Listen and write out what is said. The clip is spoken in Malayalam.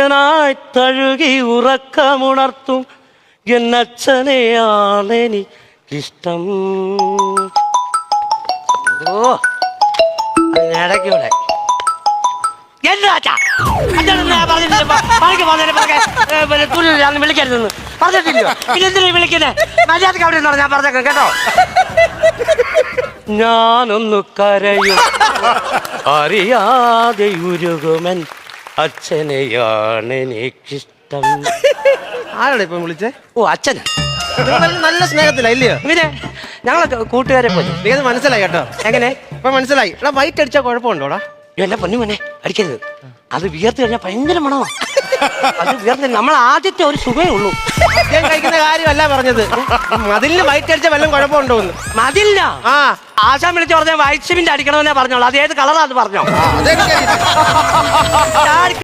അച്ഛനായി തഴുകി ഉറക്കമുണർത്തും എന്നച്ഛനെയാണെനിക്കിഷ്ടം. ഓ അതിനിടയ്ക്കൂടെ വിളിക്കരുതെന്ന് പറഞ്ഞിട്ടില്ലയോ? പിന്നെന്തിനാ വിളിക്കുന്നേ? മര്യാദക്ക് അവിടെ നിന്നോ, ഞാൻ പറഞ്ഞേക്കാം കേട്ടോ. ഞാനൊന്നു കരയും അറിയാതെ ഉരുകുമൻ അച്ഛനെയാണെനിക്കിഷ്ടം. ആരാണ് ഇപ്പം വിളിച്ചേ? ഓ അച്ഛന്. നല്ല സ്നേഹത്തില ഇല്ലയോ? പിന്നെ ഞങ്ങളൊക്കെ കൂട്ടുകാരെ പോലെ. നീത് മനസ്സിലായി കേട്ടോ. എങ്ങനെ? ഇപ്പൊ മനസ്സിലായി. എടാ വൈറ്റ് അടിച്ചാൽ കുഴപ്പമുണ്ടോടാ? എന്നെ പൊന്നു മോനെ അടിക്കരുത്. അത് വിയർത്ത് കഴിഞ്ഞാൽ ഭയങ്കര മണമാണ്. അത് വിയർത്ത് നമ്മൾ ആദ്യത്തെ ഒരു സുഖമേ ഉള്ളൂ. ഞാൻ കഴിക്കുന്ന കാര്യമല്ല പറഞ്ഞത്. മതിലിന് വൈറ്റ് അടിച്ച വല്ലതും കുഴപ്പമുണ്ടോന്ന്. മതിലിനാ? ആ ആശാൻ വിളിച്ച് പറഞ്ഞ വൈറ്റ് സിമെന്റ് അടിക്കണമെന്നേ പറഞ്ഞോളൂ. അത് ഏത് കളറാ അത് പറഞ്ഞോ.